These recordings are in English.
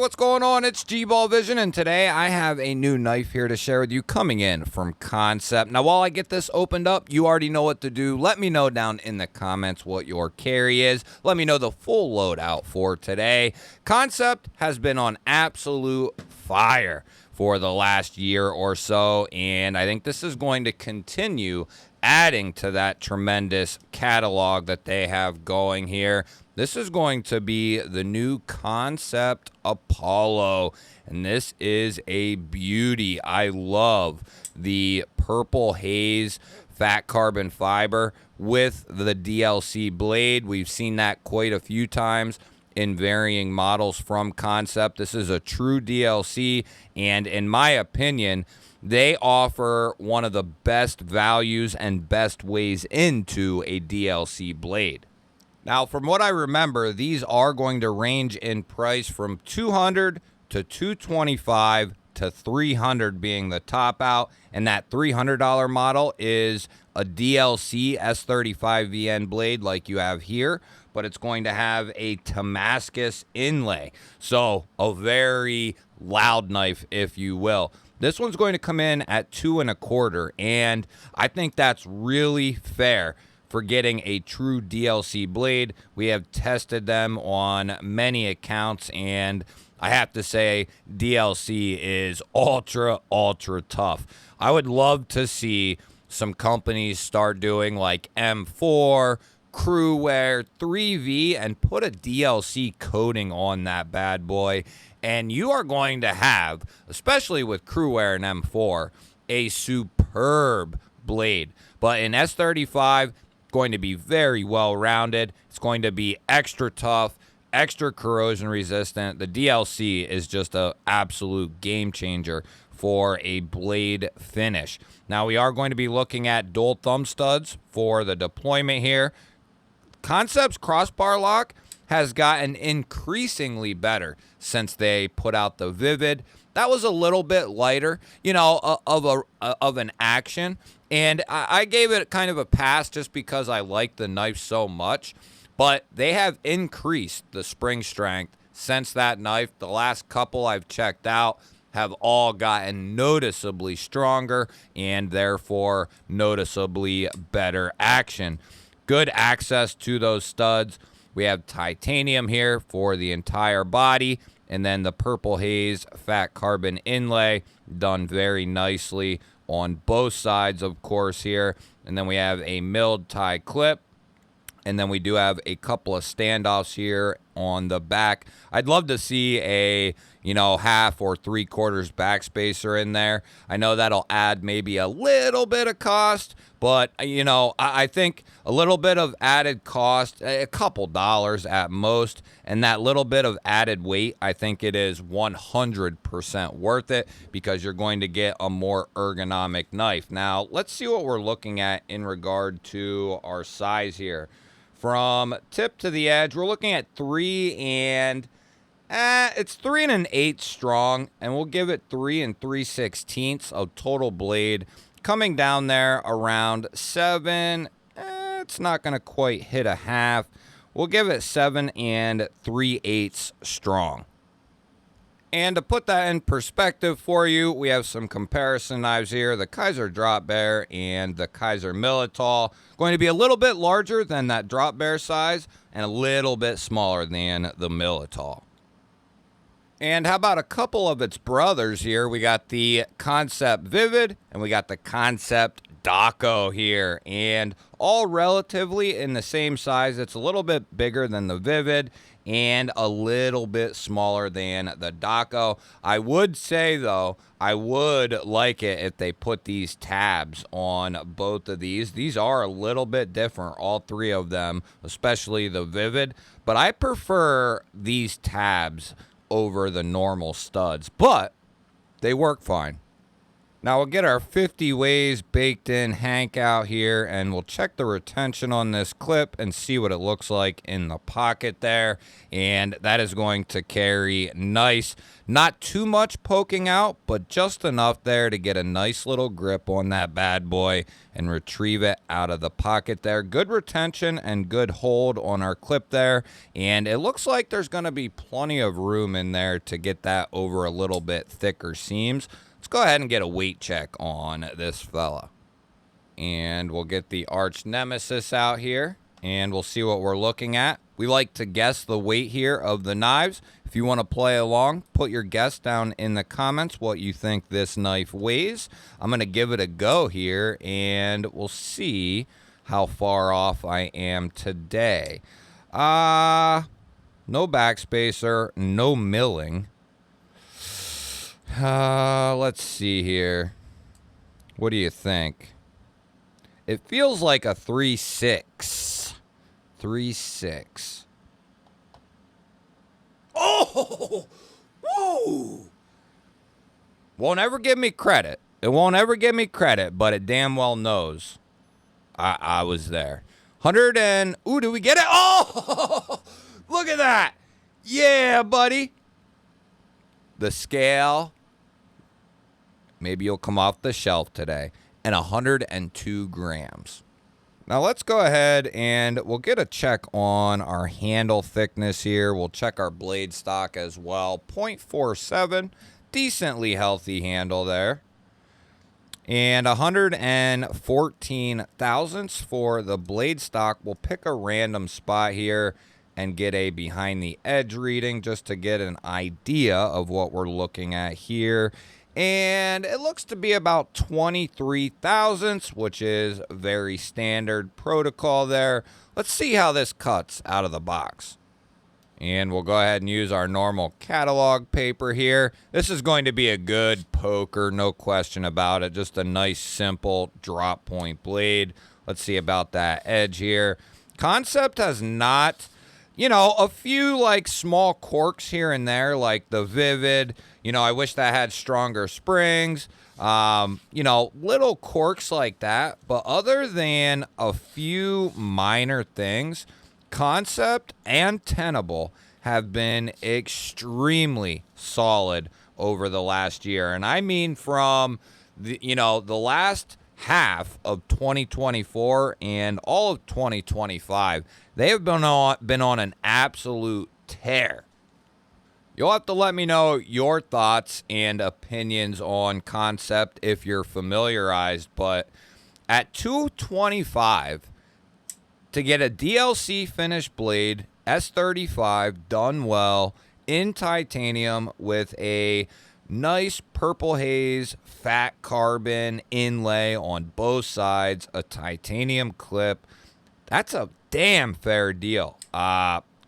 what's going on? It's G-Ball Vision, and today I have a new knife here to share with you coming in from Kansept. Now, while I get this opened up, you already know what to do. Let me know down in the comments what your carry is. Let me know the full loadout for today. Kansept has been on absolute fire for the last year or so, and I think this is going to continue adding to that tremendous catalog that they have going here. This is going to be the new Kansept Apollo, and this is a beauty. I love the purple haze fat carbon fiber with the DLC blade. We've seen that quite a few times in varying models from Kansept. This is a true DLC, and in my opinion, they offer one of the best values and best ways into a DLC blade. Now, from what I remember, these are going to range in price from $200 to $225 to $300 being the top out, and that $300 model is a DLC S35VN blade like you have here, but it's going to have a Damascus inlay, so a very loud knife, if you will. This one's going to come in at $225, and I think that's really fair for getting a true DLC blade. We have tested them on many accounts, and I have to say DLC is ultra tough. I would love to see some companies start doing like M4, Crewwear, 3V, and put a DLC coating on that bad boy, and you are going to have, especially with Crewwear and M4, a superb blade. But in S35, going to be very well rounded. It's going to be extra tough, extra corrosion resistant. The DLC is just an absolute game changer for a blade finish. Now, we are going to be looking at dual thumb studs for the deployment here. Kansept's crossbar lock has gotten increasingly better since they put out the Vivid. That was a little bit lighter, you know, of an action, and I gave it kind of a pass just because I like the knife so much. But they have increased the spring strength since that knife. The last couple I've checked out have all gotten noticeably stronger and therefore noticeably better action. Good access to those studs. We have titanium here for the entire body, and then the purple haze fat carbon inlay done very nicely on both sides, of course, here. And then we have a milled tie clip, and then we do have a couple of standoffs here on the back. I'd love to see a, you know, 1/2 or 3/4 backspacer in there. I know that'll add maybe a little bit of cost, but, you know, I think a little bit of added cost, a couple dollars at most, and that little bit of added weight, I think it is 100% worth it because you're going to get a more ergonomic knife. Now, let's see what we're looking at in regard to our size here. From tip to the edge, we're looking at 3 and it's 3 1/8 strong, and we'll give it 3 3/16 of total blade. Coming down there around 7, it's not going to quite hit a 1/2. We'll give it 7 3/8 strong. And to put that in perspective for you, we have some comparison knives here. The Kaiser Drop Bear and the Kaiser Militol. Going to be a little bit larger than that Drop Bear size and a little bit smaller than the Militol. And how about a couple of its brothers here? We got the Kansept Vivid and we got the Kansept Daco here, and all relatively in the same size. It's a little bit bigger than the Vivid and a little bit smaller than the Daco. I would say, though, I would like it if they put these tabs on both of these. These are a little bit different, all three of them, especially the Vivid, but I prefer these tabs over the normal studs, but they work fine. Now we'll get our 50 ways baked in Hank out here, and we'll check the retention on this clip and see what it looks like in the pocket there. And that is going to carry nice. Not too much poking out, but just enough there to get a nice little grip on that bad boy and retrieve it out of the pocket there. Good retention and good hold on our clip there. And it looks like there's going to be plenty of room in there to get that over a little bit thicker seams. Let's go ahead and get a weight check on this fella. And we'll get the arch nemesis out here, and we'll see what we're looking at. We like to guess the weight here of the knives. If you want to play along, put your guess down in the comments what you think this knife weighs. I'm going to give it a go here, and we'll see how far off I am today. No backspacer, no milling. Let's see here. What do you think? It feels like a 3.6. 3.6. Oh! Woo! Won't ever give me credit. It won't ever give me credit, but it damn well knows I was there. 100 and... Ooh, did we get it? Oh! Look at that! Yeah, buddy. The scale... Maybe you'll come off the shelf today. And 102 grams. Now let's go ahead and we'll get a check on our handle thickness here. We'll check our blade stock as well. 0.47. Decently healthy handle there. And 114 thousandths for the blade stock. We'll pick a random spot here and get a behind the edge reading just to get an idea of what we're looking at here. And it looks to be about 23 thousandths, which is very standard protocol there. Let's see how this cuts out of the box. And we'll go ahead and use our normal catalog paper here. This is going to be a good poker, no question about it. Just a nice, simple drop point blade. Let's see about that edge here. Kansept has not... You know, a few like small quirks here and there, like the Vivid. You know, I wish that had stronger springs. You know, little quirks like that. But other than a few minor things, Kansept and Tenable have been extremely solid over the last year. And I mean from, the last half of 2024 and all of 2025, they have been on an absolute tear. You'll have to let me know your thoughts and opinions on Kansept if you're familiarized, but at $225 to get a DLC finished blade, S35 done well in titanium with a nice purple haze fat carbon inlay on both sides, a titanium clip. That's a damn fair deal.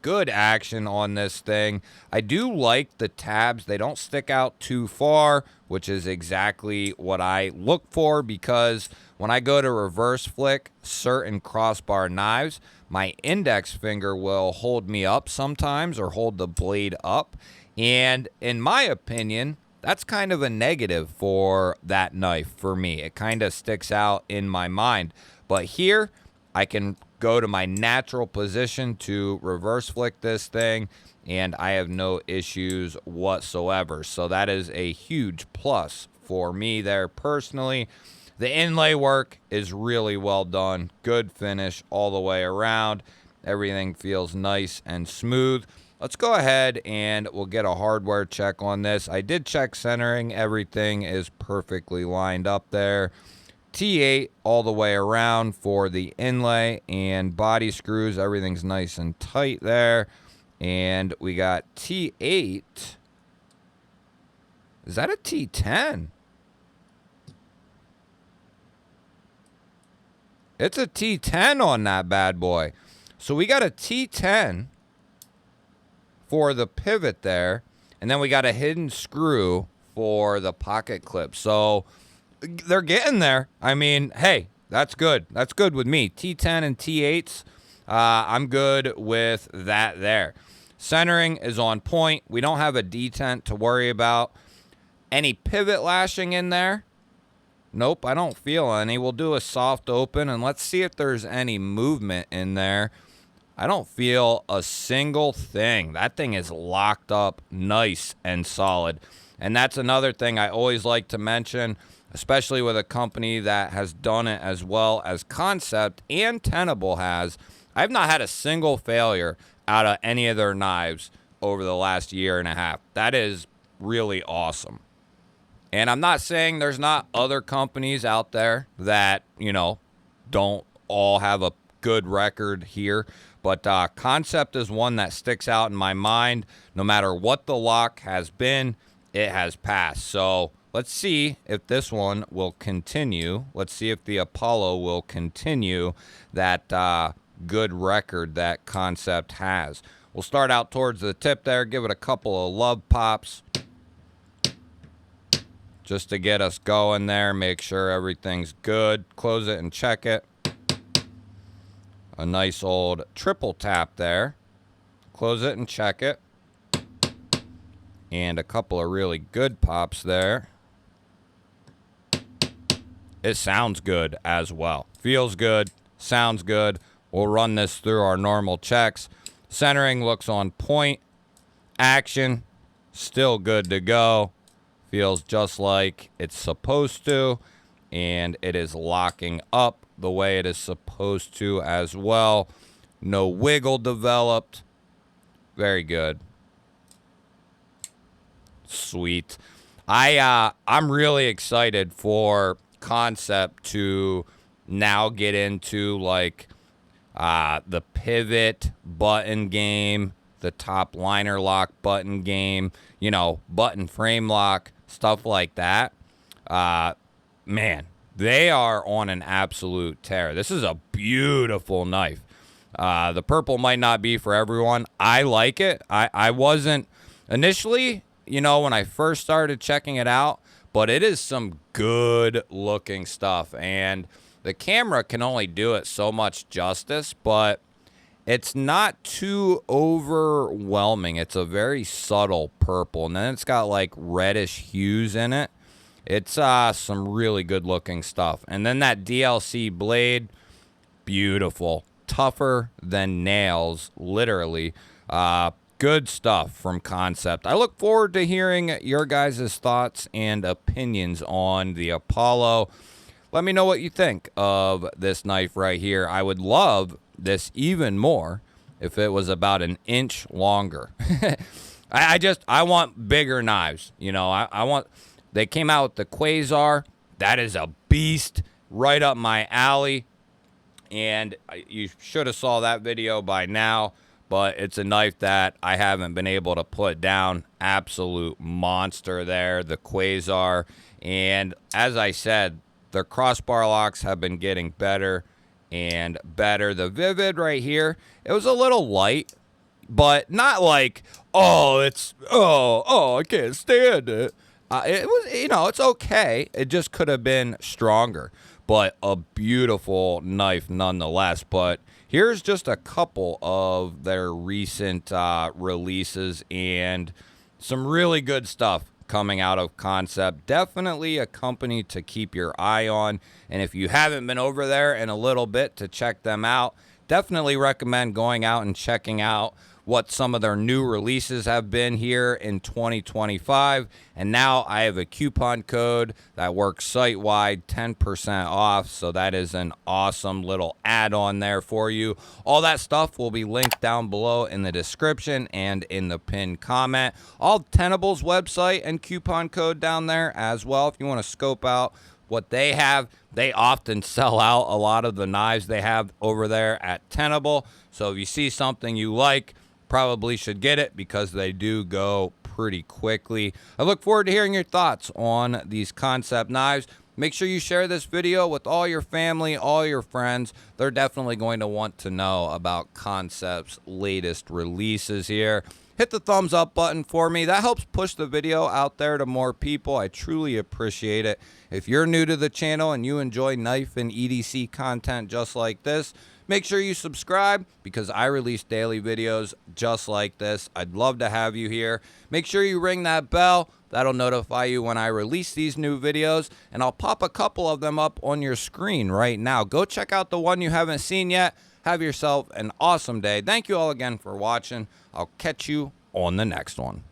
Good action on this thing. I do like the tabs. They don't stick out too far, which is exactly what I look for, because when I go to reverse flick certain crossbar knives, my index finger will hold me up sometimes or hold the blade up. And in my opinion, that's kind of a negative for that knife for me. It kind of sticks out in my mind. But here, I can go to my natural position to reverse flick this thing, and I have no issues whatsoever. So that is a huge plus for me there personally. The inlay work is really well done. Good finish all the way around. Everything feels nice and smooth. Let's go ahead and we'll get a hardware check on this. I did check centering. Everything is perfectly lined up there. T8 all the way around for the inlay and body screws. Everything's nice and tight there. And we got T8. Is that a T10? It's a T10 on that bad boy. So we got a T10 for the pivot there. And then we got a hidden screw for the pocket clip. So they're getting there. I mean, hey, that's good. That's good with me. T10 and T8s, I'm good with that there. Centering is on point. We don't have a detent to worry about. Any pivot lashing in there, Nope, I don't feel any. We'll do a soft open, and let's see if there's any movement in there. I don't feel a single thing. That thing is locked up nice and solid. And that's another thing I always like to mention, especially with a company that has done it as well as Kansept and Tenable has. I've not had a single failure out of any of their knives over the last year and a half. That is really awesome. And I'm not saying there's not other companies out there that, you know, don't all have a good record here. But Kansept is one that sticks out in my mind. No matter what the lock has been, it has passed. So let's see if this one will continue. Let's see if the Apollo will continue that good record that Kansept has. We'll start out towards the tip there, give it a couple of love pops just to get us going there, make sure everything's good. Close it and check it. A nice old triple tap there. Close it and check it. And a couple of really good pops there. It sounds good as well. Feels good, sounds good. We'll run this through our normal checks. Centering looks on point. Action, still good to go. Feels just like it's supposed to. And it is locking up the way it is supposed to as well. No wiggle developed. Very good. Sweet. I'm really excited for Kansept to now get into like the pivot button game, the top liner lock button game, you know, button frame lock, stuff like that. Man, they are on an absolute tear. This is a beautiful knife. The purple might not be for everyone. I like it. I wasn't initially, you know, when I first started checking it out, but it is some good looking stuff. And the camera can only do it so much justice, but it's not too overwhelming. It's a very subtle purple, and then it's got like reddish hues in it. It's some really good looking stuff. And then that DLC blade, beautiful. Tougher than nails, literally. Good stuff from Kansept. I look forward to hearing your guys' thoughts and opinions on the Apollo. Let me know what you think of this knife right here. I would love this even more if it was about an inch longer. I want bigger knives. You know, I want... They came out with the Quasar. That is a beast, right up my alley. And you should have saw that video by now. But it's a knife that I haven't been able to put down. Absolute monster there, the Quasar. And as I said, their crossbar locks have been getting better and better. The Vivid right here, it was a little light. But not like, I can't stand it. It was, you know, it's okay. It just could have been stronger, but a beautiful knife nonetheless. But here's just a couple of their recent releases and some really good stuff coming out of Kansept. Definitely a company to keep your eye on. And if you haven't been over there in a little bit to check them out, definitely recommend going out and checking out what some of their new releases have been here in 2025. And now I have a coupon code that works site-wide, 10% off. So that is an awesome little add-on there for you. All that stuff will be linked down below in the description and in the pinned comment. All Tenable's website and coupon code down there as well. If you want to scope out what they have, they often sell out a lot of the knives they have over there at Tenable. So if you see something you like, probably should get it because they do go pretty quickly. I look forward to hearing your thoughts on these Kansept knives. Make sure you share this video with all your family, all your friends. They're definitely going to want to know about Kansept's latest releases here. Hit the thumbs up button for me. That helps push the video out there to more people. I truly appreciate it. If you're new to the channel and you enjoy knife and EDC content just like this, make sure you subscribe because I release daily videos just like this. I'd love to have you here. Make sure you ring that bell. That'll notify you when I release these new videos, and I'll pop a couple of them up on your screen right now. Go check out the one you haven't seen yet. Have yourself an awesome day. Thank you all again for watching. I'll catch you on the next one.